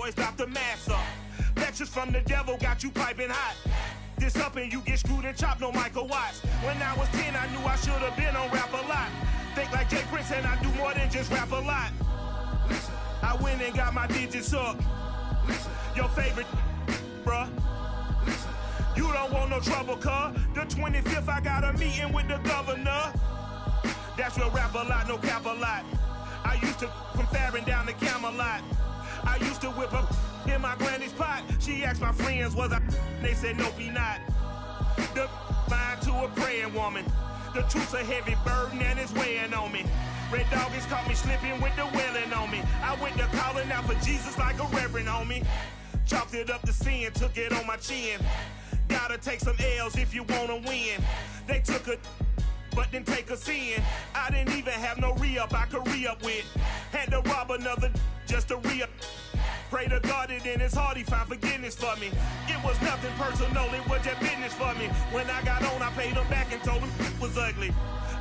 boys about to mass up. Lectures from the devil got you piping hot. This up and you get screwed and chopped, no Michael Watts. When I was 10, I knew I should have been on Rap a Lot. Think like Jay Prince and I do more than just rap a lot. I went and got my digits up. Your favorite, bruh. You don't want no trouble, cuz. The 25th, I got a meeting with the governor. That's real rap a lot, no cap a lot. I used to from Farron down to Camelot. I used to whip up in my granny's pot. She asked my friends, was I? They said, nope, he not. The line to a praying woman. The truth's a heavy burden and it's weighing on me. Red Doggies caught me slipping with the wailing on me. I went to calling out for Jesus like a reverend on me. Chalked it up to sin, took it on my chin. Gotta take some L's if you wanna win. They took a but didn't take a sin. I didn't even have no re-up I could re-up with. Had to rob another just to re-up. Pray to God that in his heart he found forgiveness for me. It was nothing personal, it was just business for me. When I got on, I paid him back and told him it was ugly.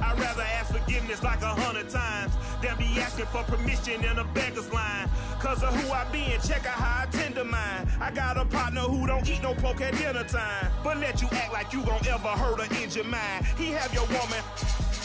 I'd rather ask forgiveness like 100 times than be asking for permission in a beggar's line. Cause of who I be and check out how I tend to mine. I got a partner who don't eat no pork at dinner time, but let you act like you gon' ever hurt or injure mine. He have your woman,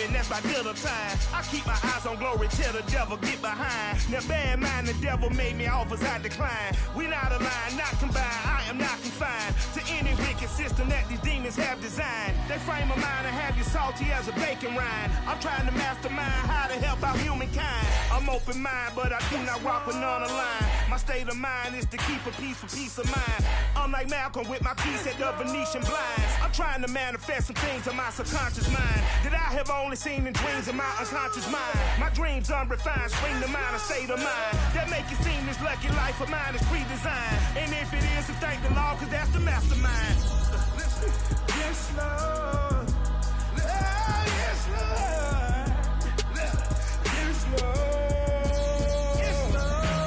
and that's by dinner time. I keep my eyes on glory till the devil get behind. Now bear in mind the devil made me offers I decline. We not aligned, not combined, I am not confined to any wicked system that these demons have designed. They frame a mind and have you salty as a bacon rind. I'm trying to mastermind how to help out humankind. I'm open mind, but I do not rock with none aligned. My state of mind is to keep a peace for peace of mind. I'm like Malcolm with my piece at the Venetian blinds. I'm trying to manifest some things in my subconscious mind that I have only seen in dreams in my unconscious mind. My dreams unrefined, spring to mind, a state of mind that make you seem this lucky life of mine is pre-designed. And if it is, then thank the Lord, cause that's the mastermind. Yes, Lord. Yes, Lord. Yes, Lord. Yes, Lord.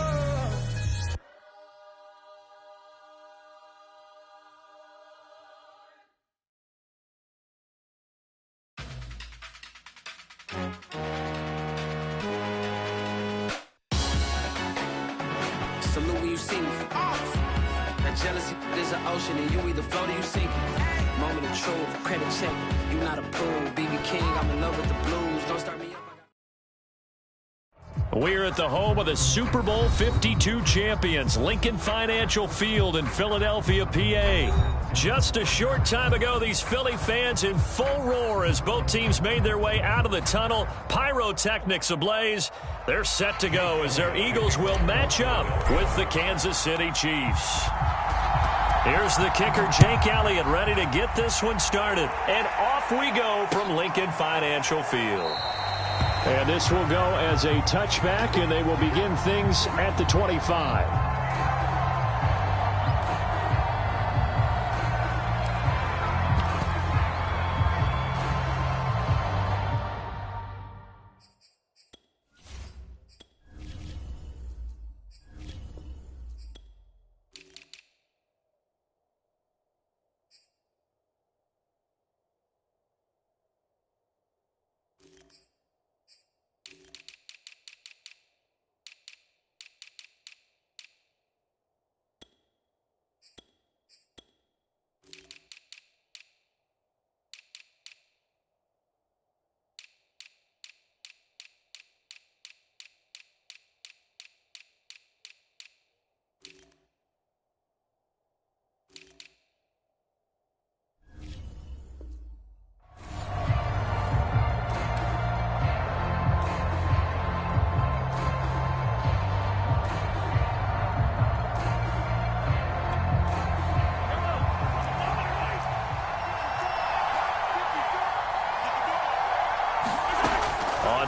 Salute when you see me. That jealousy is an ocean and you either float or you sink it. Moment of truth, credit check, you not approved. BB King, I'm in love with the blues. Don't start me up. We're at the home of the Super Bowl 52 champions, Lincoln Financial Field in Philadelphia, PA. Just a short time ago, these Philly fans in full roar as both teams made their way out of the tunnel. Pyrotechnics ablaze. They're set to go as their Eagles will match up with the Kansas City Chiefs. Here's the kicker, Jake Elliott, ready to get this one started. And off we go from Lincoln Financial Field. And this will go as a touchback, and they will begin things at the 25.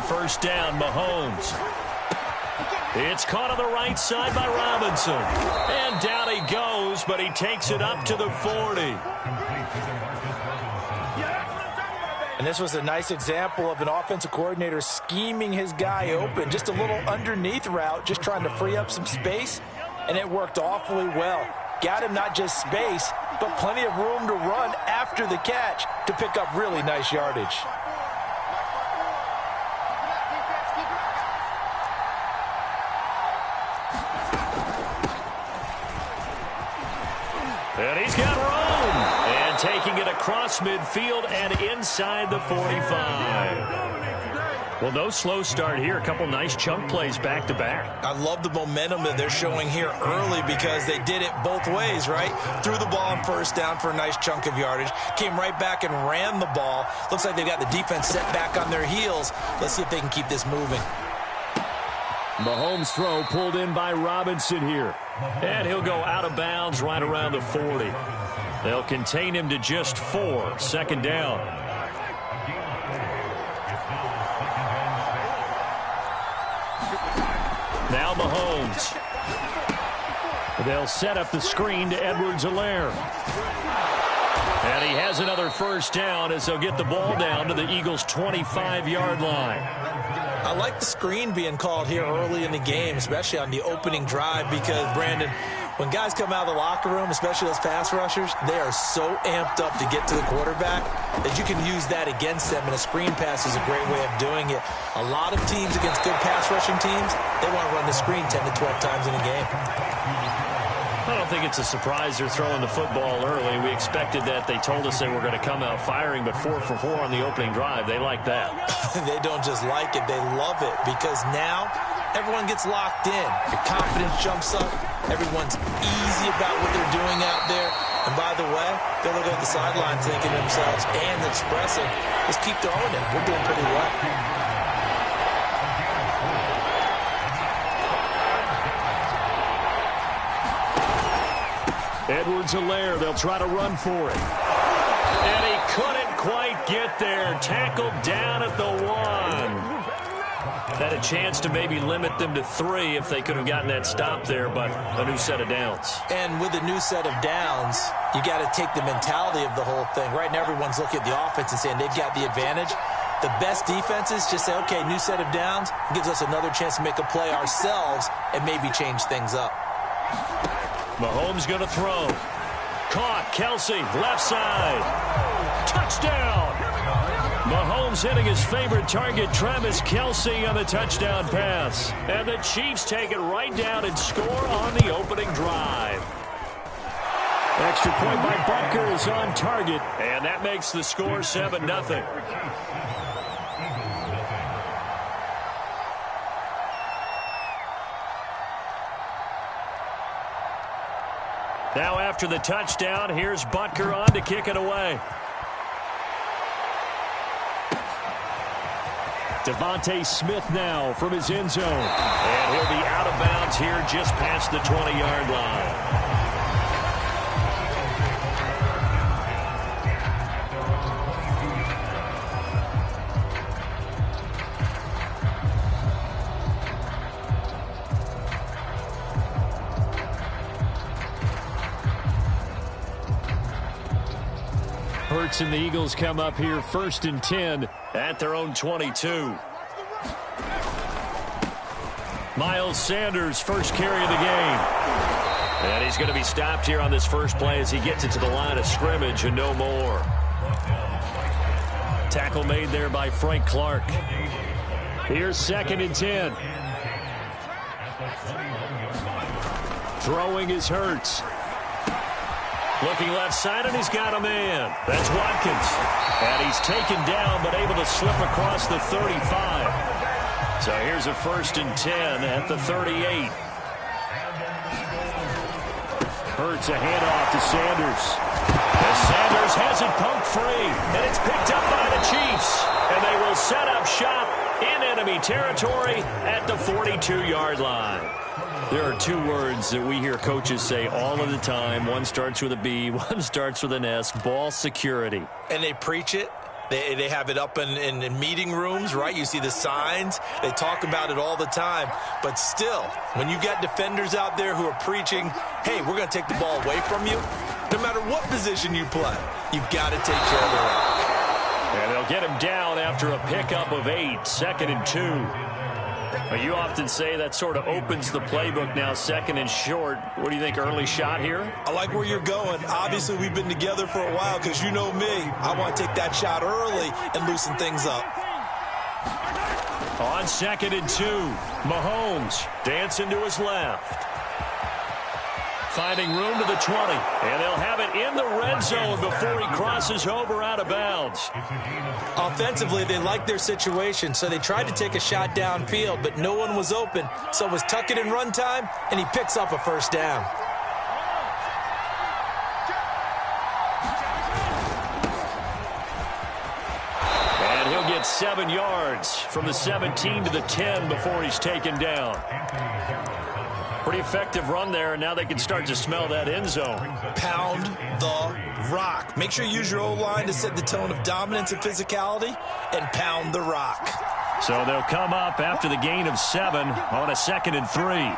First down, Mahomes. It's caught on the right side by Robinson. And down he goes, but he takes it up to the 40. And this was a nice example of an offensive coordinator scheming his guy open. Just a little underneath route, just trying to free up some space. And it worked awfully well. Got him not just space, but plenty of room to run after the catch to pick up really nice yardage. And he's got room. And taking it across midfield and inside the 45. Well, no slow start here. A couple nice chunk plays back-to-back. I love the momentum that they're showing here early because they did it both ways, right? Threw the ball on first down for a nice chunk of yardage. Came right back and ran the ball. Looks like they've got the defense set back on their heels. Let's see if they can keep this moving. Mahomes' throw pulled in by Robinson here. And he'll go out of bounds right around the 40. They'll contain him to just 4. Second down. Now Mahomes. They'll set up the screen to Edwards-Helaire. And he has another first down as they'll get the ball down to the Eagles' 25-yard line. I like the screen being called here early in the game, especially on the opening drive, because, Brandon, when guys come out of the locker room, especially those pass rushers, they are so amped up to get to the quarterback that you can use that against them, and a screen pass is a great way of doing it. A lot of teams against good pass rushing teams, they want to run the screen 10 to 12 times in a game. I don't think it's a surprise they're throwing the football early. We expected that. They told us they were going to come out firing, but 4 for 4 on the opening drive. They like that. They don't just like it, they love it, because now everyone gets locked in. Your confidence jumps up. Everyone's easy about what they're doing out there. And by the way, they're looking at the sideline thinking to themselves and expressing, just keep throwing it. We're doing pretty well. Edwards-Helaire, they'll try to run for it. And he couldn't quite get there. Tackled down at the 1. Had a chance to maybe limit them to 3 if they could have gotten that stop there, but a new set of downs. And with a new set of downs, you got to take the mentality of the whole thing. Right now, everyone's looking at the offense and saying they've got the advantage. The best defenses just say, okay, new set of downs, gives us another chance to make a play ourselves and maybe change things up. Mahomes going to throw. Caught. Kelsey, left side. Touchdown. Mahomes hitting his favorite target, Travis Kelsey, on the touchdown pass. And the Chiefs take it right down and score on the opening drive. Extra point by Butker is on target, and that makes the score 7-0. Now after the touchdown, here's Butker on to kick it away. Devontae Smith now from his end zone. And he'll be out of bounds here just past the 20-yard line. Hurts and the Eagles come up here 1st and 10 at their own 22. Miles Sanders, first carry of the game. And he's going to be stopped here on this first play as he gets it to the line of scrimmage and no more. Tackle made there by Frank Clark. Here's 2nd and 10. Throwing is Hurts. Looking left side, and he's got a man. That's Watkins. And he's taken down, but able to slip across the 35. So here's a 1st and 10 at the 38. Hurts a handoff to Sanders. And Sanders has it poked free, and it's picked up by the Chiefs. And they will set up shop in enemy territory at the 42-yard line. There are 2 words that we hear coaches say all of the time. One starts with a B, one starts with an S, ball security. And they preach it. They have it up in meeting rooms, right? You see the signs. They talk about it all the time. But still, when you've got defenders out there who are preaching, hey, we're going to take the ball away from you, no matter what position you play, you've got to take care of the rock. And they'll get him down after a pickup of 8, 2nd and 2. You often say that sort of opens the playbook now, 2nd and short. What do you think, early shot here? I like where you're going. Obviously, we've been together for a while because you know me. I want to take that shot early and loosen things up. On 2nd and 2, Mahomes dancing to his left. finding room to the 20. And they'll have it in the red zone before he crosses over out of bounds. Offensively, they liked their situation, so they tried to take a shot downfield, but no one was open. So it was tuck it in run time, and he picks up a first down. And he'll get 7 yards from the 17 to the 10 before he's taken down. Pretty effective run there, and now they can start to smell that end zone. Pound the rock. Make sure you use your O-line to set the tone of dominance and physicality, and pound the rock. So they'll come up after the gain of 7 on a 2nd and 3.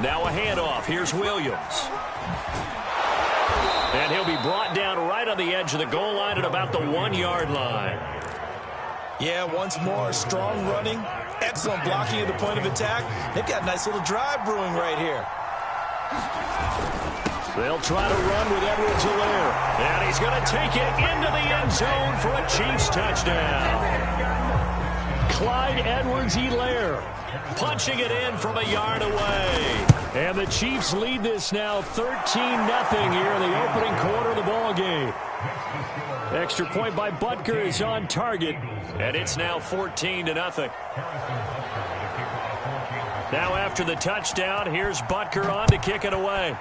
Now a handoff. Here's Williams. And he'll be brought down right on the edge of the goal line at about the 1-yard line. Yeah, once more, strong running, excellent blocking at the point of attack. They've got a nice little drive brewing right here. They'll try to run with Edwards-Helaire. And he's going to take it into the end zone for a Chiefs touchdown. Clyde Edwards-Helaire punching it in from a yard away. And the Chiefs lead this now 13-0 here in the opening quarter of the ball game. Extra point by Butker is on target, and it's now 14-0. Now after the touchdown, here's Butker on to kick it away.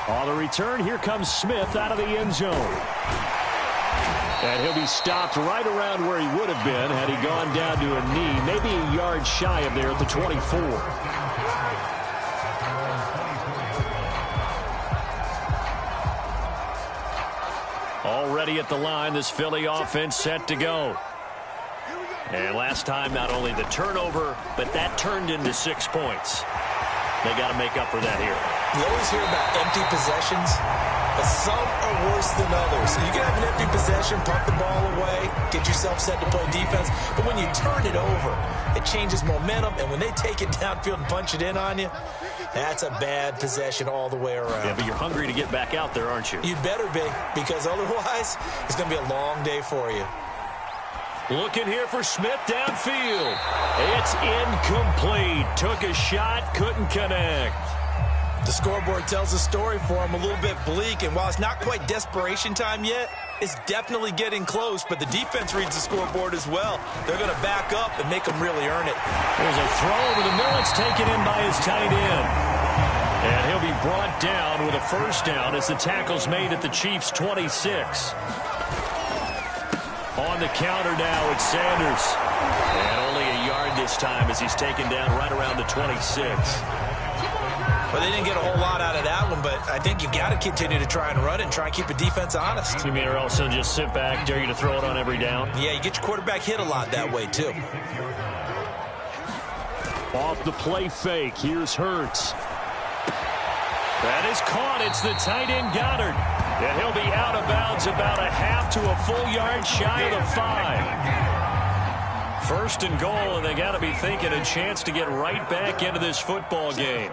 On the return, here comes Smith out of the end zone. And he'll be stopped right around where he would have been had he gone down to a knee, maybe a yard shy of there at the 24. Already at the line, this Philly offense set to go. And last time, not only the turnover, but that turned into 6 points. They got to make up for that here. You always hear about empty possessions, but some are worse than others. So you can have an empty possession, punt the ball away, get yourself set to play defense. But when you turn it over, it changes momentum. And when they take it downfield and punch it in on you, that's a bad possession all the way around. Yeah, but you're hungry to get back out there, aren't you? You'd better be, because otherwise it's going to be a long day for you. Looking here for Smith downfield. It's incomplete. Took a shot, couldn't connect. The scoreboard tells a story for him, a little bit bleak, and while it's not quite desperation time yet, it's definitely getting close, but the defense reads the scoreboard as well. They're going to back up and make them really earn it. There's a throw over the middle. It's taken in by his tight end. And he'll be brought down with a first down as the tackle's made at the Chiefs' 26. On the counter now, it's Sanders. And only a yard this time as he's taken down right around the 26. Well, they didn't get a whole lot out of that one, but I think you've got to continue to try and run it and try and keep the defense honest. You mean or else they'll just sit back, dare you to throw it on every down? Yeah, you get your quarterback hit a lot that way, too. Off the play fake, here's Hurts. That is caught. It's the tight end Goddard. And he'll be out of bounds about a half to a full yard shy of the 5. First and goal, and they got to be thinking a chance to get right back into this football game.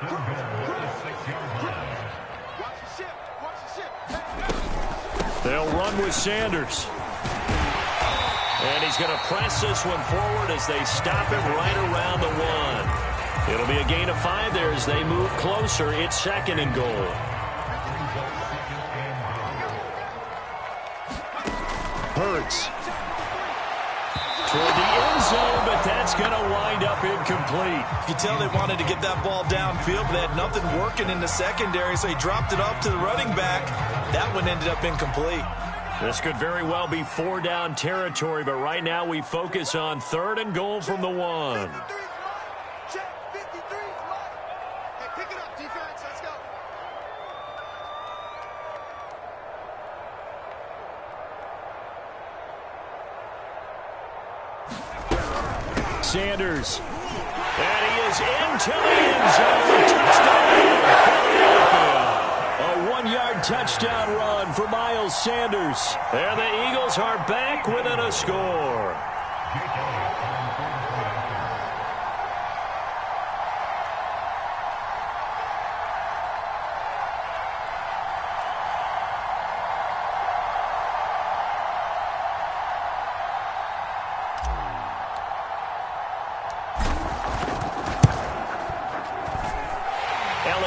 They'll run with Sanders. And he's going to press this one forward as they stop him right around the 1. It'll be a gain of 5 there as they move closer. It's 2nd and goal. Hurts. Toward the end zone, but that's going to wind up incomplete. You can tell they wanted to get that ball downfield, but they had nothing working in the secondary, so he dropped it off to the running back. That one ended up incomplete. This could very well be 4-down territory, but right now we focus on 3rd and goal from the 1. Sanders. And he is into the end zone. Touchdown, Philadelphia. A 1-yard touchdown run for Miles Sanders. And the Eagles are back within a score.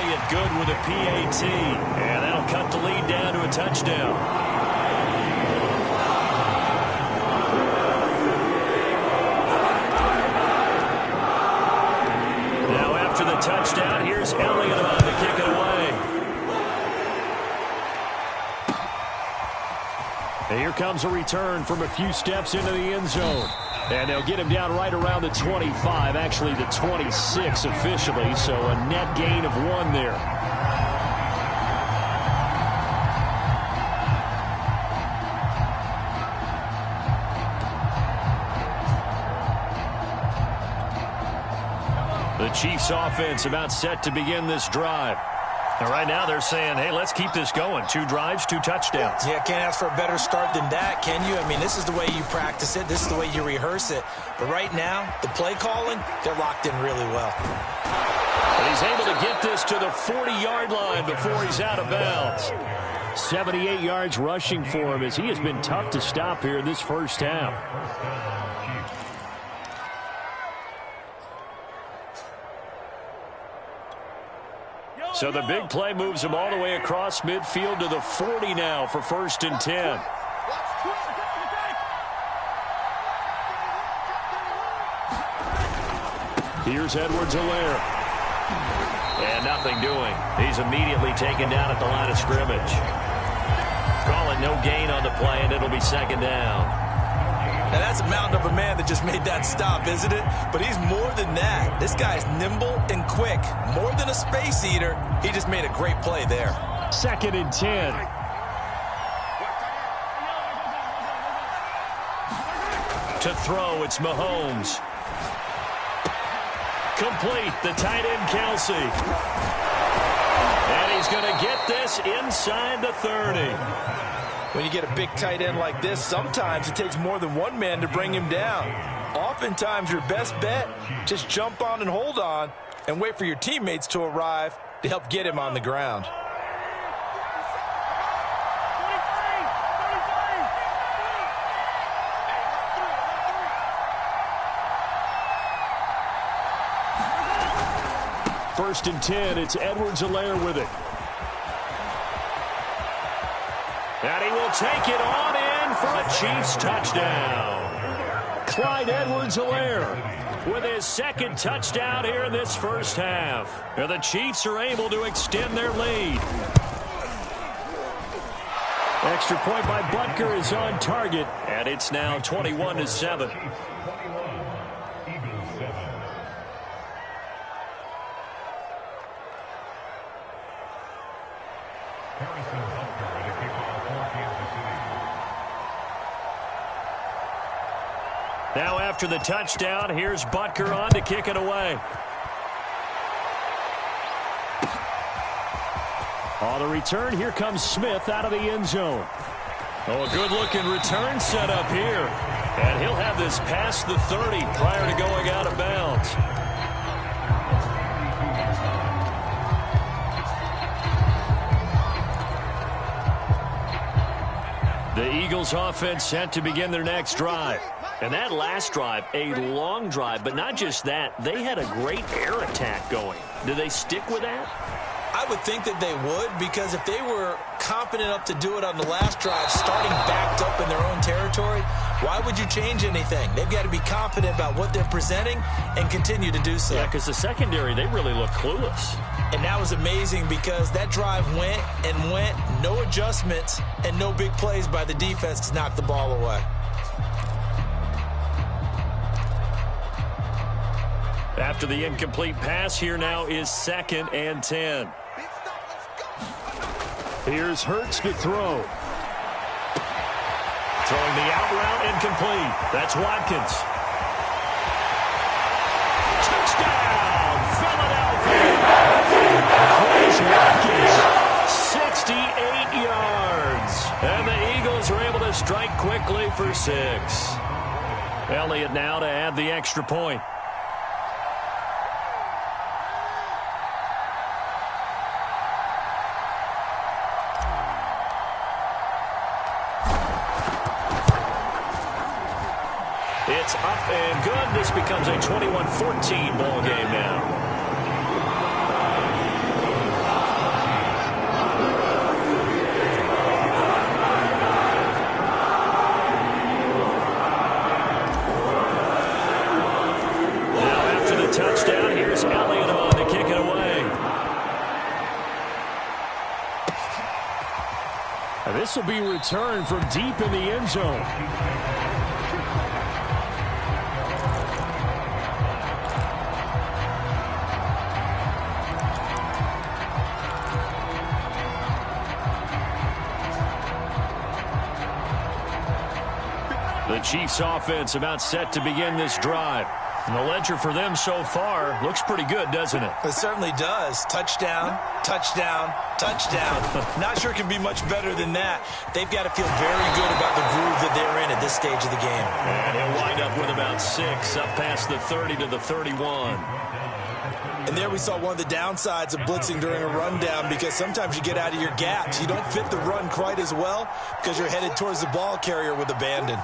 Elliott good with a PAT. And that'll cut the lead down to a touchdown. Now after the touchdown, here's Elliott about to kick it away. And here comes a return from a few steps into the end zone. And they'll get him down right around the 25, actually the 26 officially, so a net gain of 1 there. The Chiefs offense about set to begin this drive. And right now they're saying, hey, let's keep this going. 2 drives, 2 touchdowns. Yeah, can't ask for a better start than that, can you? I mean, this is the way you practice it. This is the way you rehearse it. But right now, the play calling, they're locked in really well. And he's able to get this to the 40-yard line before he's out of bounds. 78 yards rushing for him as he has been tough to stop here in this first half. So the big play moves him all the way across midfield to the 40 now for 1st and 10. Here's Edwards-Helaire. And nothing doing. He's immediately taken down at the line of scrimmage. Call it no gain on the play, and it'll be 2nd down. Now, that's a mountain of a man that just made that stop, isn't it? But he's more than that. This guy's nimble and quick. More than a space eater, he just made a great play there. 2nd and 10. To throw, it's Mahomes. Complete, the tight end, Kelsey. And he's going to get this inside the 30. When you get a big tight end like this, sometimes it takes more than one man to bring him down. Oftentimes, your best bet, just jump on and hold on and wait for your teammates to arrive to help get him on the ground. First and 10, it's Edwards-Helaire with it. And he will take it on in for a Chiefs touchdown. Clyde Edwards-Helaire with his 2nd touchdown here in this first half. And the Chiefs are able to extend their lead. Extra point by Butker is on target, and it's now 21-7. Now after the touchdown, here's Butker on to kick it away. On the return, here comes Smith out of the end zone. Oh, a good-looking return set up here. And he'll have this past the 30 prior to going out of bounds. The Eagles offense set to begin their next drive. And that last drive, a long drive, but not just that. They had a great air attack going. Do they stick with that? I would think that they would, because if they were competent enough to do it on the last drive, starting backed up in their own territory, why would you change anything? They've got to be confident about what they're presenting and continue to do so. Yeah, because the secondary, they really look clueless. And that was amazing because that drive went and went, no adjustments, and no big plays by the defense to knock the ball away. After the incomplete pass, here now is 2nd and 10. Here's Hurts to throw. Throwing the out route incomplete. That's Watkins. Touchdown, Philadelphia. Chris Watkins, 68 yards. And the Eagles are able to strike quickly for 6. Elliott now to add the extra point. It's up and good. This becomes a 21-14 ball game now. This will be returned from deep in the end zone. The Chiefs offense about set to begin this drive. And the ledger for them so far looks pretty good, doesn't it? It certainly does. Touchdown, touchdown, touchdown. Not sure it can be much better than that. They've got to feel very good about the groove that they're in at this stage of the game. And he'll wind up with about 6, up past the 30 to the 31. And there we saw one of the downsides of blitzing during a rundown, because sometimes you get out of your gaps. You don't fit the run quite as well because you're headed towards the ball carrier with abandon.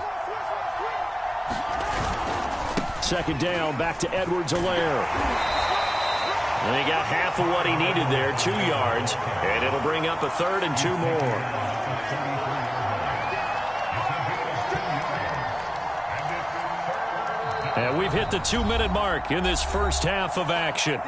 Second down, back to Edwards-Helaire. And he got half of what he needed there, 2 yards, and it'll bring up a 3rd and 2 more. And we've hit the 2-minute mark in this first half of action.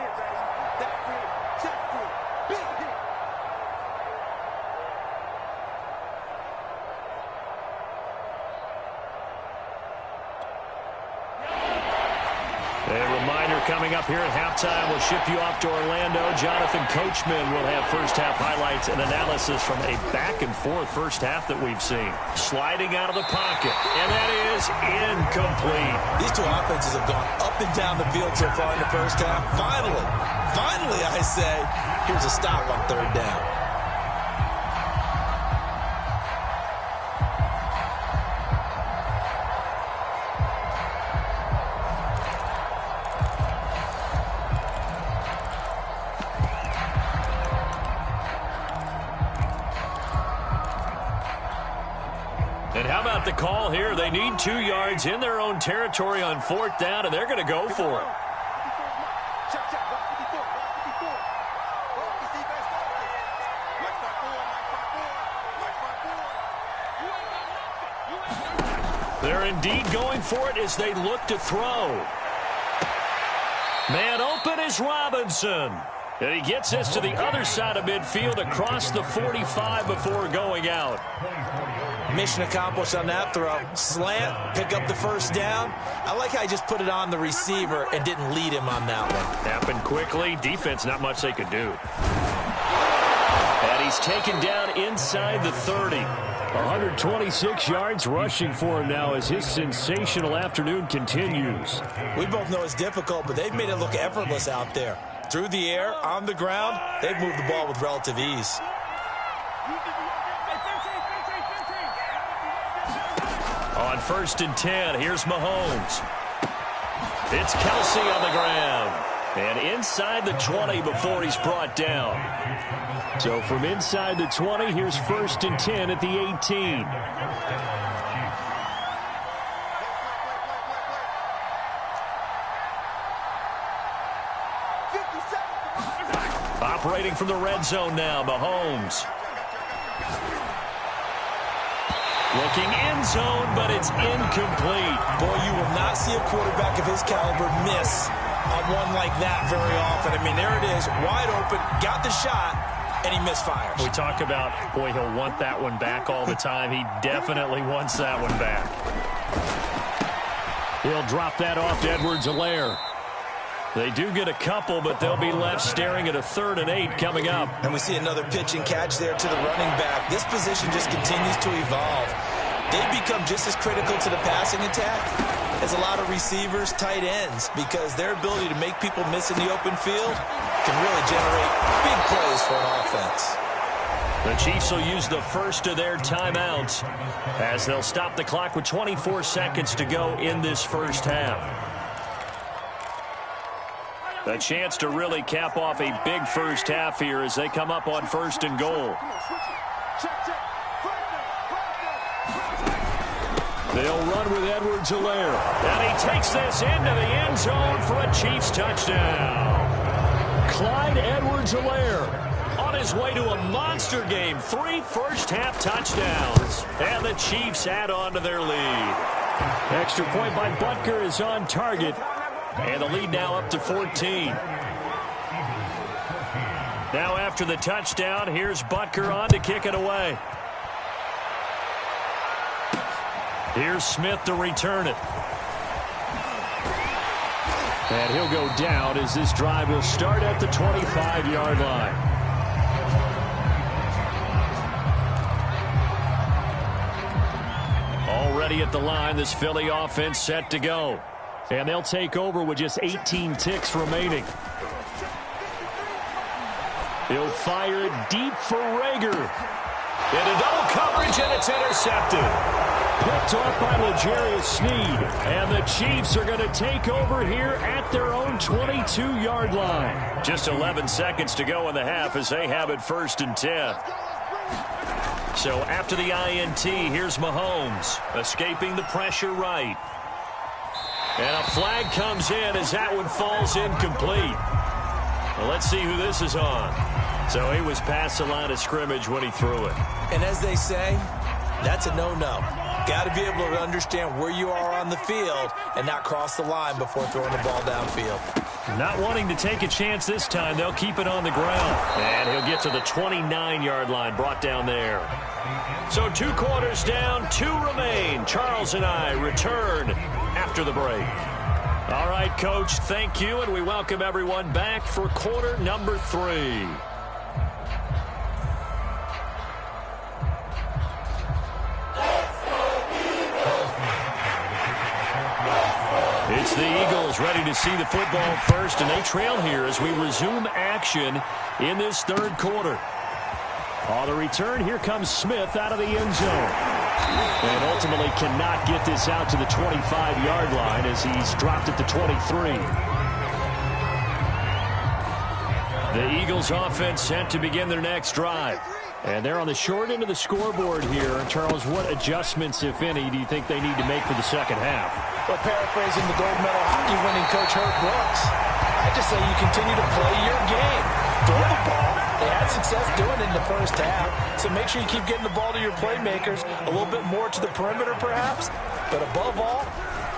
Coming up here at halftime, we'll ship you off to Orlando. Jonathan Coachman will have first-half highlights and analysis from a back-and-forth first half that we've seen. Sliding out of the pocket, and that is incomplete. These two offenses have gone up and down the field so far in the first half. Finally, I say, here's a stop on 3rd down. And how about the call here? They need 2 yards in their own territory on 4th down, and they're going to go for it. They're indeed going for it as they look to throw. Man open is Robinson. And he gets this to the other side of midfield across the 45 before going out. Mission accomplished on that throw. Slant, pick up the first down. I like how he just put it on the receiver and didn't lead him on that one. Happened quickly. Defense, not much they could do. And he's taken down inside the 30. 126 yards rushing for him now as his sensational afternoon continues. We both know it's difficult, but they've made it look effortless out there. Through the air, on the ground, they've moved the ball with relative ease. On 1st and 10, here's Mahomes. It's Kelsey on the ground. And inside the 20 before he's brought down. So from inside the 20, here's 1st and 10 at the 18. Operating from the red zone now, Mahomes. Looking end zone, but it's incomplete. Boy, you will not see a quarterback of his caliber miss on one like that very often. I mean, there it is, wide open, got the shot, and he misfires. We talk about, boy, he'll want that one back all the time. He definitely wants that one back. He'll drop that off to Edwards-Helaire. They do get a couple, but they'll be left staring at a 3rd and 8 coming up. And we see another pitch and catch there to the running back. This position just continues to evolve. They become just as critical to the passing attack as a lot of receivers, tight ends, because their ability to make people miss in the open field can really generate big plays for an offense. The Chiefs will use the first of their timeouts as they'll stop the clock with 24 seconds to go in this first half. A chance to really cap off a big first half here as they come up on 1st and goal. They'll run with Edwards-Helaire. And he takes this into the end zone for a Chiefs touchdown. Clyde Edwards-Helaire on his way to a monster game. 3 first-half touchdowns. And the Chiefs add on to their lead. Extra point by Butker is on target. And the lead now up to 14. Now after the touchdown, here's Butker on to kick it away. Here's Smith to return it. And he'll go down as this drive will start at the 25-yard line. Already at the line, this Philly offense set to go. And they'll take over with just 18 ticks remaining. He'll fire it deep for Rager. Into double coverage, and it's intercepted. Picked off by L'Jarius Sneed. And the Chiefs are going to take over here at their own 22-yard line. Just 11 seconds to go in the half as they have it 1st and 10. So after the INT, here's Mahomes escaping the pressure right. And a flag comes in as that one falls incomplete. Well, let's see who this is on. So he was past the line of scrimmage when he threw it. And as they say, that's a no-no. Got to be able to understand where you are on the field and not cross the line before throwing the ball downfield. Not wanting to take a chance this time, they'll keep it on the ground. And he'll get to the 29-yard line, brought down there. So 2 quarters down, 2 remain. Charles and I return after the break. All right, Coach, thank you, and we welcome everyone back for quarter number 3. It's the Eagles ready to see the football first, and they trail here as we resume action in this 3rd quarter. On the return, here comes Smith out of the end zone. And ultimately cannot get this out to the 25-yard line as he's dropped at the 23. The Eagles offense set to begin their next drive. And they're on the short end of the scoreboard here. Charles, what adjustments, if any, do you think they need to make for the second half? Well, paraphrasing the gold medal hockey winning coach Herb Brooks, I just say you continue to play your game. Throw the ball. They had success doing it in the first half, so make sure you keep getting the ball to your playmakers, a little bit more to the perimeter perhaps, but above all,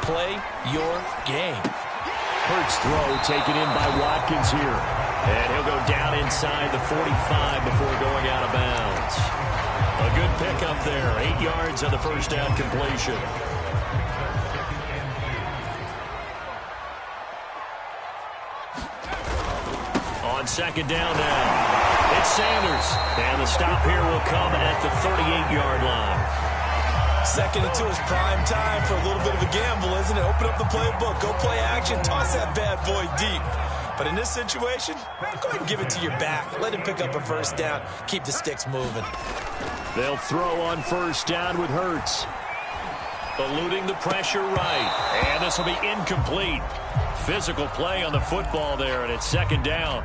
play your game. Hurts throw taken in by Watkins here. And he'll go down inside the 45 before going out of bounds. A good pickup there. 8 yards on the first down completion. On second down now, it's Sanders. And the stop here will come at the 38-yard line. Second and 2 is prime time for a little bit of a gamble, isn't it? Open up the playbook, go play action, toss that bad boy deep. But in this situation, go ahead and give it to your back. Let him pick up a first down. Keep the sticks moving. They'll throw on first down with Hurts. Eluding the pressure right. And this will be incomplete. Physical play on the football there, and it's second down.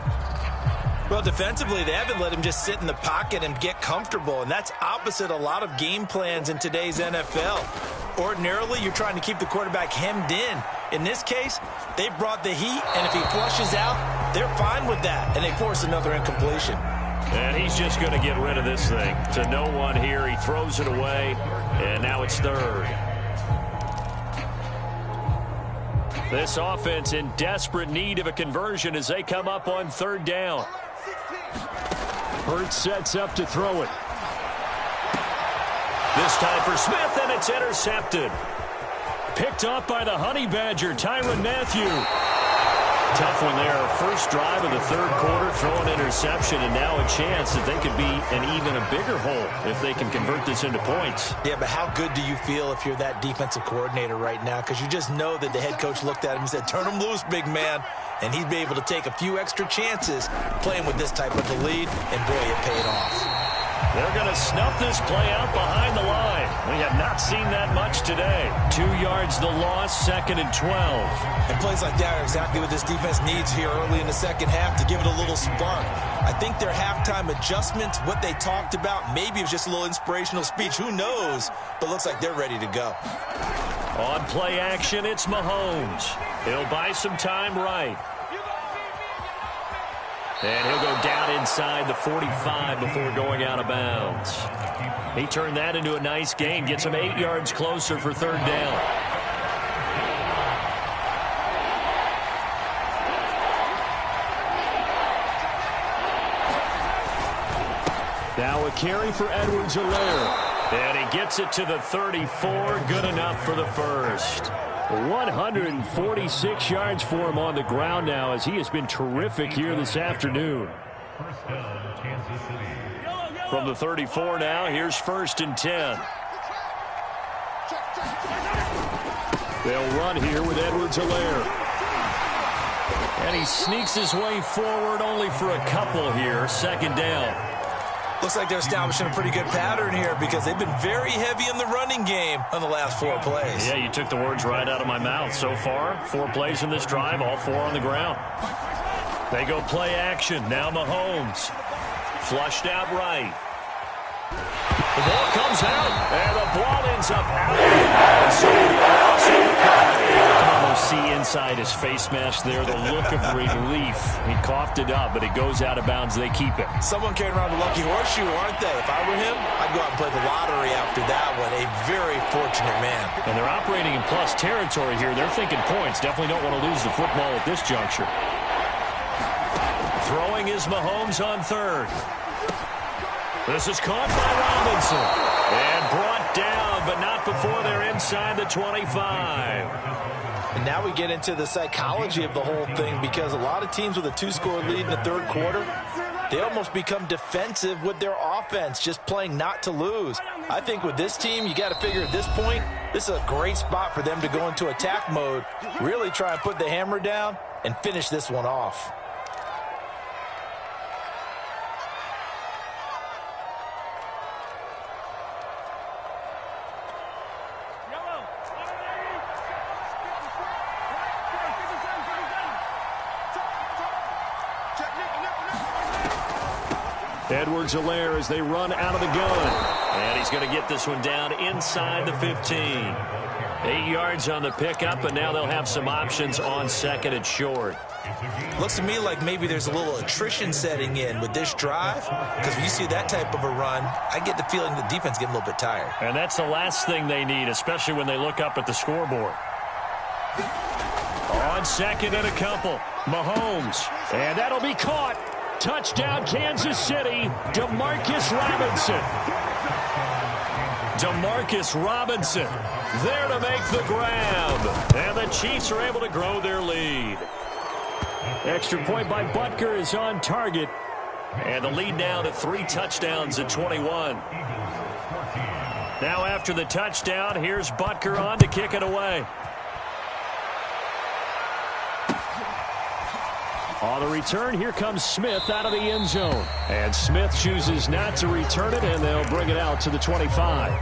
Well, defensively, they haven't let him just sit in the pocket and get comfortable, and that's opposite a lot of game plans in today's NFL. Ordinarily, you're trying to keep the quarterback hemmed in. In this case, they brought the heat, and if he flushes out, they're fine with that, and they force another incompletion. And he's just going to get rid of this thing. To no one here, he throws it away, and now it's 3rd. This offense in desperate need of a conversion as they come up on 3rd down. Hurts sets up to throw it. This time for Smith, and it's intercepted. Picked off by the Honey Badger, Tyrann Mathieu. Tough one there. First drive of the 3rd quarter, throw an interception, and now a chance that they could be an even a bigger hole if they can convert this into points. Yeah, but how good do you feel if you're that defensive coordinator right now? Because you just know that the head coach looked at him and said, turn him loose, big man. And he'd be able to take a few extra chances playing with this type of a lead, and boy, it paid off. They're going to snuff this play out behind the line. We have not seen that much today. 2 yards the loss, 2nd and 12. And plays like that are exactly what this defense needs here early in the second half to give it a little spark. I think their halftime adjustments, what they talked about, maybe it was just a little inspirational speech. Who knows? But looks like they're ready to go. On play action, it's Mahomes. He'll buy some time right. And he'll go down inside the 45 before going out of bounds. He turned that into a nice gain. Gets him 8 yards closer for 3rd down. Now a carry for Edwards-Helaire. And he gets it to the 34. Good enough for the first. 146 yards for him on the ground now, as he has been terrific here this afternoon. From the 34 now, here's 1st and 10. They'll run here with Edwards-Helaire. And he sneaks his way forward only for a couple here. 2nd down. Looks like they're establishing a pretty good pattern here because they've been very heavy in the running game on the last 4 plays. Yeah, you took the words right out of my mouth. So far, 4 plays in this drive, all 4 on the ground. They go play action. Now Mahomes. Flushed out right. The ball comes out, and the ball ends up out of bounds. So you can almost see inside his face mask there the look of relief. He coughed it up, but it goes out of bounds. They keep it. Someone carrying around a lucky horseshoe, aren't they? If I were him, I'd go out and play the lottery after that one. A very fortunate man. And they're operating in plus territory here. They're thinking points. Definitely don't want to lose the football at this juncture. Throwing is Mahomes on 3rd. This is caught by Robinson. And brought down, but not before they're inside the 25. And now we get into the psychology of the whole thing, because a lot of teams with a 2-score lead in the 3rd quarter, they almost become defensive with their offense, just playing not to lose. I think with this team, you got to figure at this point, this is a great spot for them to go into attack mode, really try and put the hammer down and finish this one off. Edwards-Helaire as they run out of the gun. And he's going to get this one down inside the 15. 8 yards on the pickup, and now they'll have some options on 2nd and short. Looks to me like maybe there's a little attrition setting in with this drive, because when you see that type of a run, I get the feeling the defense getting a little bit tired. And that's the last thing they need, especially when they look up at the scoreboard. On 2nd and a couple, Mahomes. And that'll be caught. Touchdown, Kansas City, Demarcus Robinson. Demarcus Robinson there to make the grab. And the Chiefs are able to grow their lead. Extra point by Butker is on target. And the lead now to 3 touchdowns at 21. Now after the touchdown, here's Butker on to kick it away. On the return, here comes Smith out of the end zone. And Smith chooses not to return it, and they'll bring it out to the 25.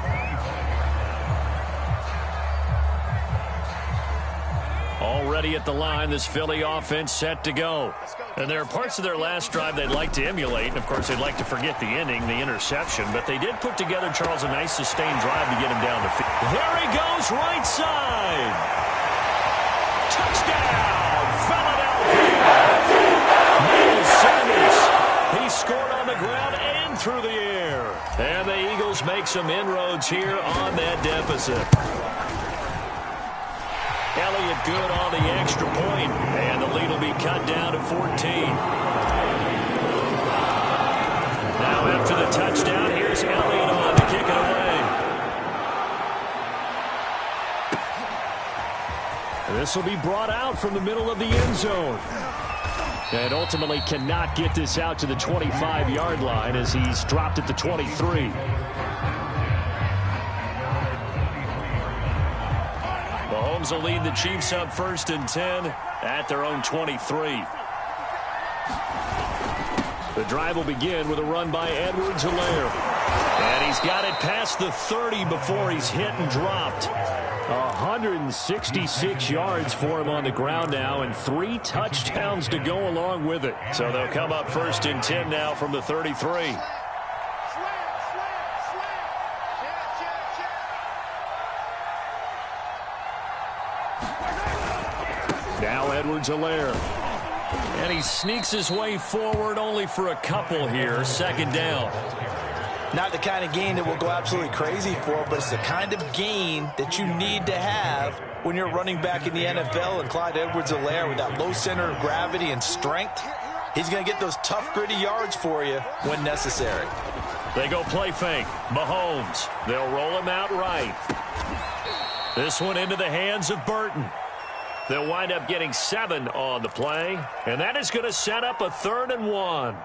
Already at the line, this Philly offense set to go. And there are parts of their last drive they'd like to emulate. And, of course, they'd like to forget the inning, the interception. But they did put together, Charles, a nice sustained drive to get him down the field. There he goes, right side. Touchdown, Philadelphia. He scored on the ground and through the air. And the Eagles make some inroads here on that deficit. Elliott good on the extra point, and the lead will be cut down to 14. Now after the touchdown, here's Elliott on to kick it away. This will be brought out from the middle of the end zone. And ultimately cannot get this out to the 25-yard line as he's dropped at the 23. Mahomes will lead the Chiefs up 1st and 10 at their own 23. The drive will begin with a run by Edwards-Helaire. And he's got it past the 30 before he's hit and dropped. 166 yards for him on the ground now, and 3 touchdowns to go along with it. So they'll come up 1st and 10 now from the 33. Now Edwards-Helaire. And he sneaks his way forward only for a couple here. 2nd down. Not the kind of gain that we'll go absolutely crazy for, but it's the kind of gain that you need to have when you're running back in the NFL. And Clyde Edwards-Helaire, with that low center of gravity and strength, he's going to get those tough, gritty yards for you when necessary. They go play fake. Mahomes. They'll roll him out right. This one into the hands of Burton. They'll wind up getting 7 on the play, and that is going to set up a 3rd and 1.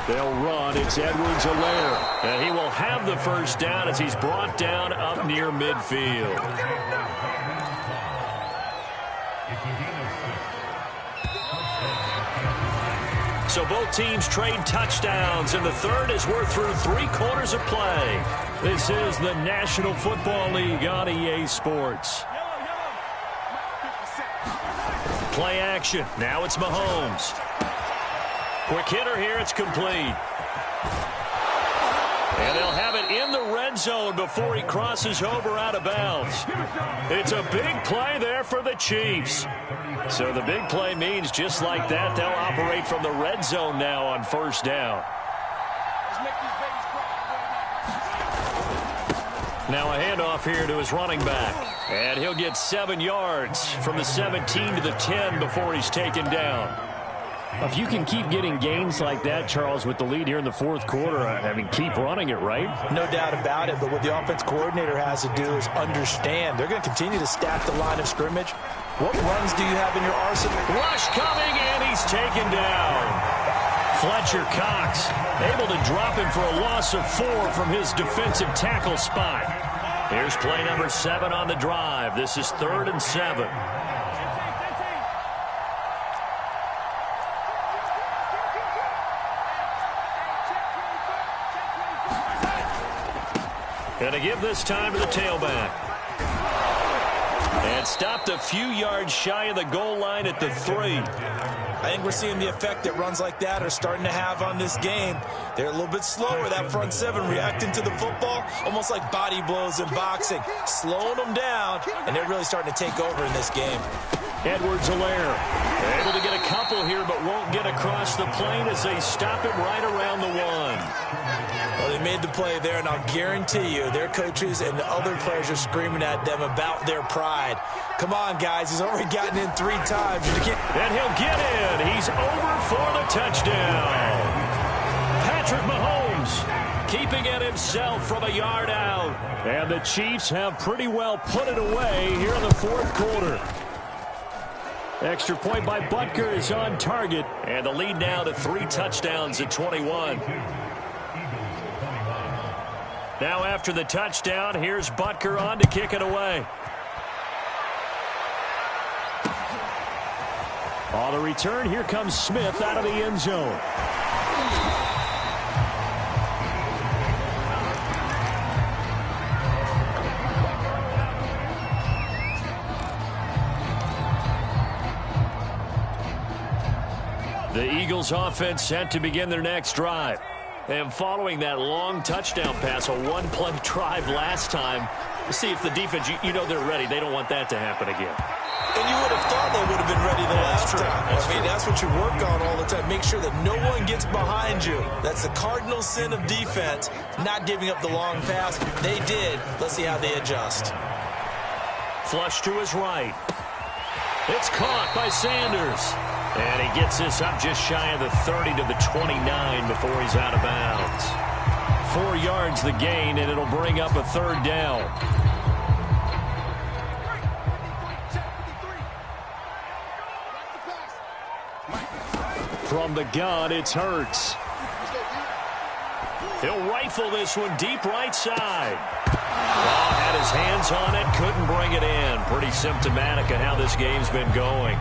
They'll run. It's Edwards-Helaire, and he will have the first down as he's brought down up near midfield. So both teams trade touchdowns, and the third as we're through 3 quarters of play. This is the National Football League on EA Sports. Play action. Now it's Mahomes. Quick hitter here. It's complete. And they'll have it in the red zone before he crosses over out of bounds. It's a big play there for the Chiefs. So the big play means just like that, they'll operate from the red zone now on first down. Now a handoff here to his running back. And he'll get 7 yards from the 17 to the 10 before he's taken down. If you can keep getting gains like that, Charles, with the lead here in the 4th quarter, I mean, keep running it, right? No doubt about it, but what the offense coordinator has to do is understand. They're going to continue to stack the line of scrimmage. What runs do you have in your arsenal? Rush coming, and he's taken down. Fletcher Cox able to drop him for a loss of 4 from his defensive tackle spot. Here's play number 7 on the drive. This is 3rd and 7. Going to give this time to the tailback. And stopped a few yards shy of the goal line at the 3. I think we're seeing the effect that runs like that are starting to have on this game. They're a little bit slower, that front 7, reacting to the football, almost like body blows in boxing, slowing them down, and they're really starting to take over in this game. Edwards-Helaire able to get a couple here, but won't get across the plane as they stop him right around the 1. Well, they made the play there, and I'll guarantee you their coaches and the other players are screaming at them about their pride. Come on, guys. He's already gotten in 3 times. And he'll get in. He's over for the touchdown. Patrick Mahomes keeping it himself from a yard out. And the Chiefs have pretty well put it away here in the 4th quarter. Extra point by Butker is on target. And the lead now to 3 touchdowns at 21. Now after the touchdown, here's Butker on to kick it away. On the return, here comes Smith out of the end zone. The Eagles offense set to begin their next drive. And following that long touchdown pass, a 1-play drive last time, see if the defense, you know they're ready. They don't want that to happen again. And you would have thought they would have been ready the last time. That's what you work on all the time. Make sure that no one gets behind you. That's the cardinal sin of defense, not giving up the long pass. They did. Let's see how they adjust. Flush to his right. It's caught by Sanders. And he gets this up just shy of the 30 to the 29 before he's out of bounds. 4 yards the gain, and it'll bring up a 3rd down. From the gun, it's Hurts. He'll rifle this one deep right side. Oh, had his hands on it, couldn't bring it in. Pretty symptomatic of how this game's been going.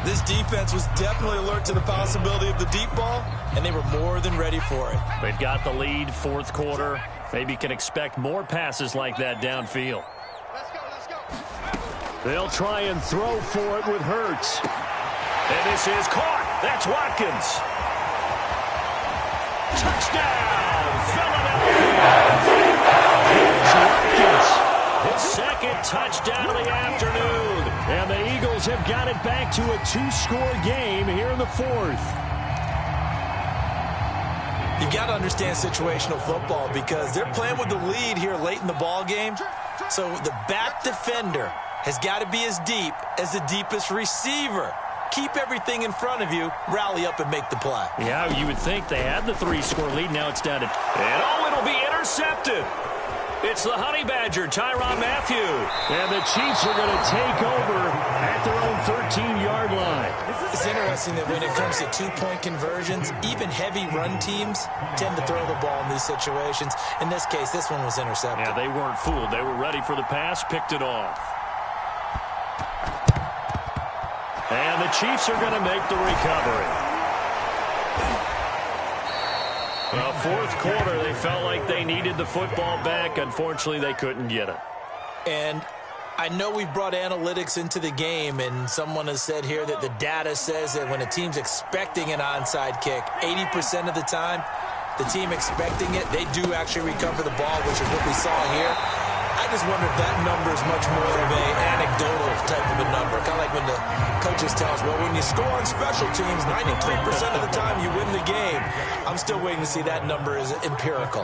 This defense was definitely alert to the possibility of the deep ball, and they were more than ready for it. They've got the lead, 4th quarter. Maybe can expect more passes like that downfield. They'll try and throw for it with Hurts. And this is caught. That's Watkins. Touchdown, Philadelphia. His 2nd touchdown of the afternoon. And the Eagles have got it back to a 2-score game here in the 4th. You got to understand situational football because they're playing with the lead here late in the ball game. So the back defender has got to be as deep as the deepest receiver. Keep everything in front of you, rally up and make the play. Yeah, you would think they had the 3-score lead. Now it's down to... And oh, it'll be intercepted. It's the Honey Badger, Tyrann Mathieu. And the Chiefs are going to take over at their own 13-yard line. It's interesting that when it comes to two-point conversions, even heavy run teams tend to throw the ball in these situations. In this case, this one was intercepted. Yeah, they weren't fooled. They were ready for the pass, picked it off. And the Chiefs are going to make the recovery. Well, fourth quarter, they felt like they needed the football back. Unfortunately, they couldn't get it. And I know we brought analytics into the game, and someone has said here that the data says that when a team's expecting an onside kick, 80% of the time, the team expecting it, they do actually recover the ball, which is what we saw here. I just wonder if that number is much more of an anecdotal type of a number. Kind of like when the coaches tell us, well, when you score on special teams, 93% of the time you win the game. I'm still waiting to see that number is empirical.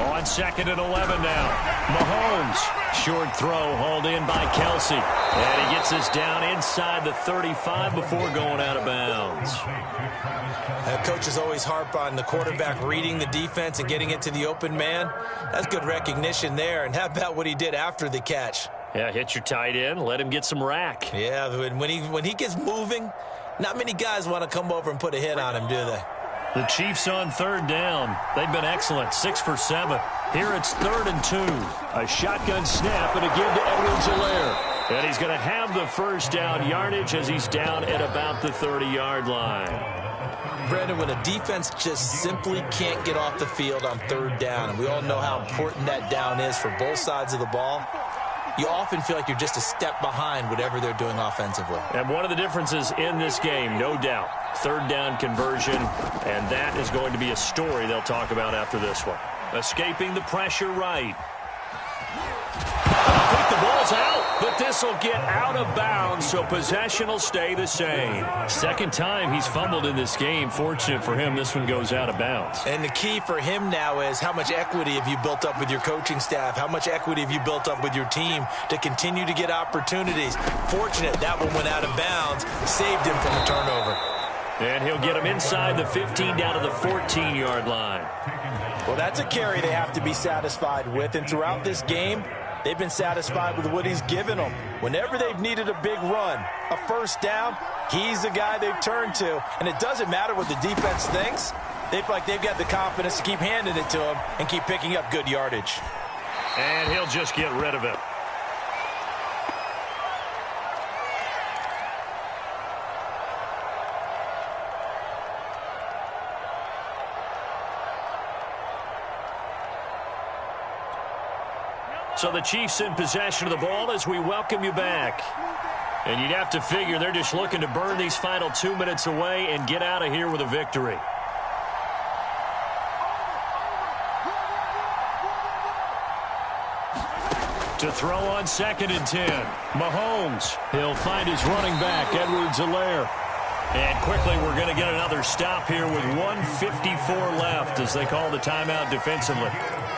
On 2nd and 11 now. Mahomes. Short throw hauled in by Kelsey. And he gets us down inside the 35 before going out of bounds. Coaches always harp on the quarterback reading the defense and getting it to the open man. That's good recognition there. And how about what he did after the catch? Yeah, hit your tight end. Let him get some rack. Yeah, when he gets moving, not many guys want to come over and put a hit on him, do they? The Chiefs on 3rd down. They've been excellent, 6 for 7. Here it's 3rd and 2. A shotgun snap and a give to Edwards-Helaire. And he's going to have the first down yardage as he's down at about the 30-yard line. Brandon, when a defense just simply can't get off the field on 3rd down, and we all know how important that down is for both sides of the ball, you often feel like you're just a step behind whatever they're doing offensively. And one of the differences in this game, no doubt, 3rd down conversion, and that is going to be a story they'll talk about after this one. Escaping the pressure right. I think the ball's out, but this will get out of bounds, so possession will stay the same. Second time he's fumbled in this game. Fortunate for him, this one goes out of bounds. And the key for him now is how much equity have you built up with your coaching staff? How much equity have you built up with your team to continue to get opportunities? Fortunate that one went out of bounds, saved him from a turnover. And he'll get him inside the 15 down to the 14-yard line. Well, that's a carry they have to be satisfied with, and throughout this game, they've been satisfied with what he's given them. Whenever they've needed a big run, a first down, he's the guy they've turned to. And it doesn't matter what the defense thinks. They feel like they've got the confidence to keep handing it to him and keep picking up good yardage. And he'll just get rid of it. So the Chiefs in possession of the ball as we welcome you back. And you'd have to figure they're just looking to burn these final 2 minutes away and get out of here with a victory. To throw on 2nd and 10. Mahomes. He'll find his running back, Edwards-Helaire. And quickly we're going to get another stop here with 1:54 left as they call the timeout defensively.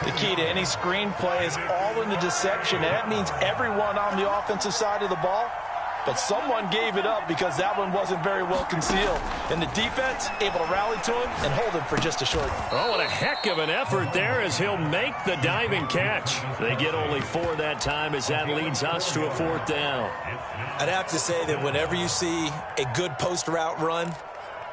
The key to any screen play is all in the deception. And that means everyone on the offensive side of the ball. But someone gave it up because that one wasn't very well concealed. And the defense able to rally to him and hold him for just a short. Oh, what a heck of an effort there as he'll make the diving catch. They get only 4 that time as that leads us to a 4th down. I'd have to say that whenever you see a good post route run,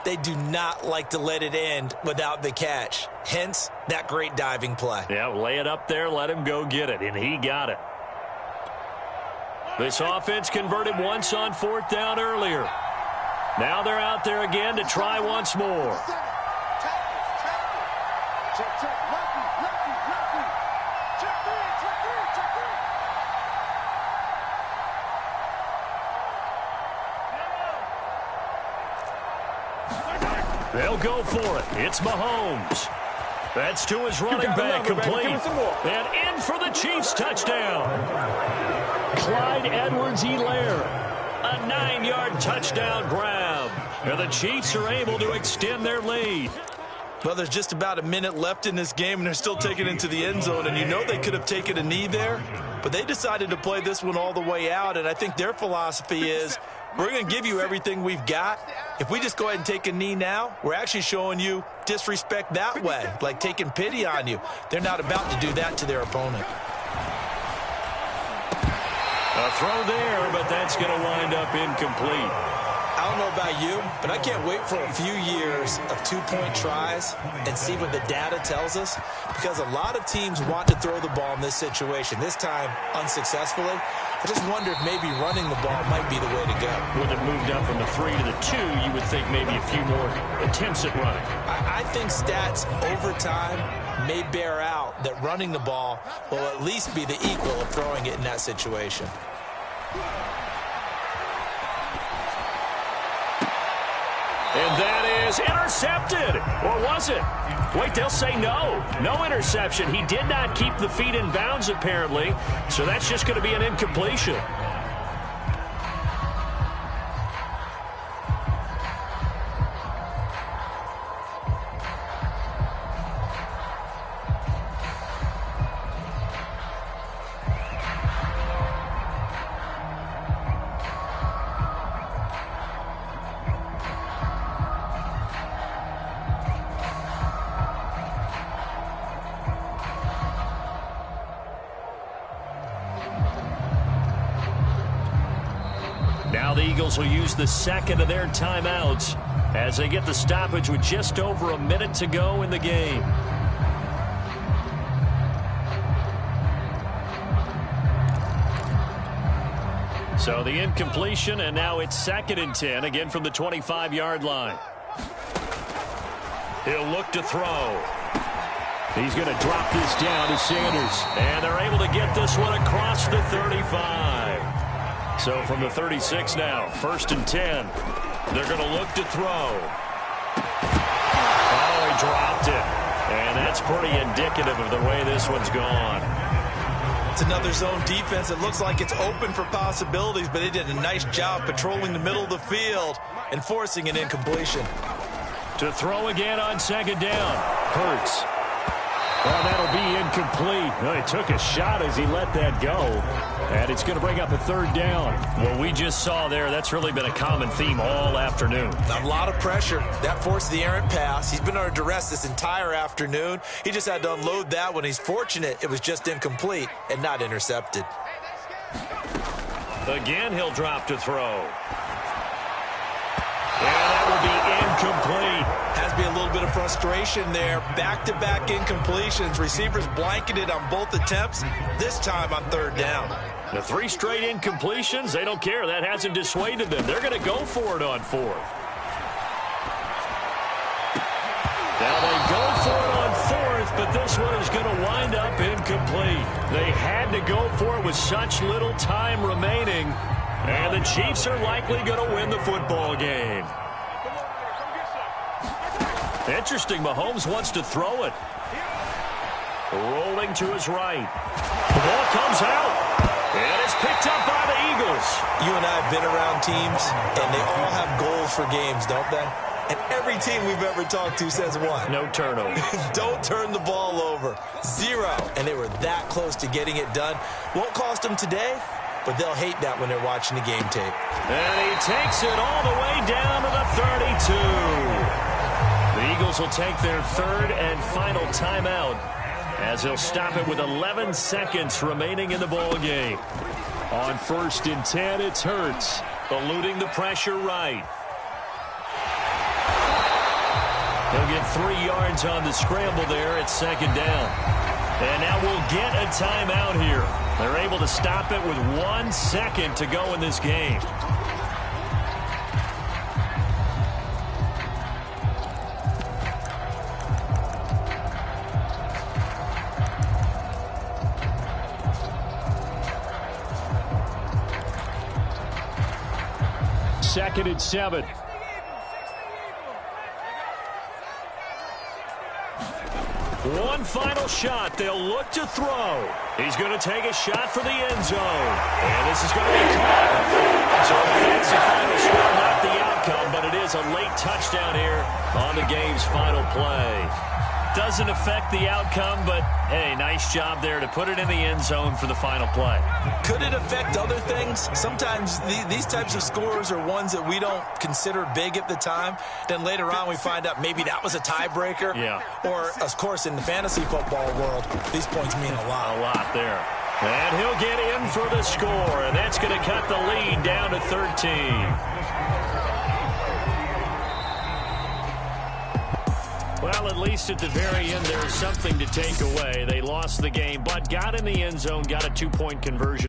they do not like to let it end without the catch. Hence, that great diving play. Yeah, lay it up there, let him go get it, and he got it. This offense converted once on 4th down earlier. Now they're out there again to try once more. They'll go for it. It's Mahomes. That's to his running back, complete. And in for the Chiefs touchdown. Clyde Edwards-Helaire. A 9-yard touchdown grab. And the Chiefs are able to extend their lead. Well, there's just about a minute left in this game, and they're still taking it to the end zone. And you know they could have taken a knee there, but they decided to play this one all the way out. And I think their philosophy is, we're going to give you everything we've got. If we just go ahead and take a knee now, we're actually showing you disrespect that way, like taking pity on you. They're not about to do that to their opponent. A throw there, but that's going to wind up incomplete. I don't know about you, but I can't wait for a few years of two-point tries and see what the data tells us, because a lot of teams want to throw the ball in this situation, this time unsuccessfully. I just wonder if maybe running the ball might be the way to go. With it moved up from the 3 to the 2, you would think maybe a few more attempts at running. I think stats over time may bear out that running the ball will at least be the equal of throwing it in that situation. And that is intercepted. Or was it? Wait, they'll say no. No interception. He did not keep the feet in bounds, apparently. So that's just going to be an incompletion. Now the Eagles will use the second of their timeouts as they get the stoppage with just over a minute to go in the game. So the incompletion, and now it's 2nd and 10, again from the 25-yard line. He'll look to throw. He's going to drop this down to Sanders. And they're able to get this one across the 35. So from the 36 now, 1st and 10. They're going to look to throw. Oh, he dropped it. And that's pretty indicative of the way this one's gone. It's another zone defense. It looks like it's open for possibilities, but they did a nice job patrolling the middle of the field and forcing an incompletion. To throw again on 2nd down. Hurts. Well, that'll be incomplete. Well, he took a shot as he let that go. And it's going to bring up a 3rd down. What we just saw there, that's really been a common theme all afternoon. A lot of pressure. That forced the errant pass. He's been under duress this entire afternoon. He just had to unload that one. He's fortunate it was just incomplete and not intercepted. Again, he'll drop to throw. And that will be incomplete. Has to be a little bit of frustration there. Back-to-back incompletions. Receivers blanketed on both attempts, this time on 3rd down. The 3 straight incompletions, they don't care. That hasn't dissuaded them. They're going to go for it on 4th. Now they go for it on 4th, but this one is going to wind up incomplete. They had to go for it with such little time remaining. And the Chiefs are likely going to win the football game. Interesting, Mahomes wants to throw it. Rolling to his right. The ball comes out. And it's picked up by the Eagles. You and I have been around teams, and they all have goals for games, don't they? And every team we've ever talked to says what? No turnover. Don't turn the ball over. 0. And they were that close to getting it done. Won't cost them today, but they'll hate that when they're watching the game tape. And he takes it all the way down to the 32. The Eagles will take their 3rd and final timeout as they'll stop it with 11 seconds remaining in the ball game. On 1st and 10, it's Hurts, eluding the pressure right. He'll get 3 yards on the scramble there at 2nd down. And now we'll get a timeout here. They're able to stop it with 1 second to go in this game. Second and 7. One final shot. They'll look to throw. He's going to take a shot for the end zone. And this is going to be caught. So that's the final score, not the outcome, but it is a late touchdown here on the game's final play. Doesn't affect the outcome, but, hey, nice job there to put it in the end zone for the final play. Could it affect other things? Sometimes these types of scores are ones that we don't consider big at the time. Then later on we find out maybe that was a tiebreaker. Yeah. Or, of course, in the fantasy football world, these points mean a lot. A lot there. And he'll get in for the score, and that's going to cut the lead down to 13. Well, at least at the very end, there's something to take away. They lost the game, but got in the end zone, got a 2-point conversion.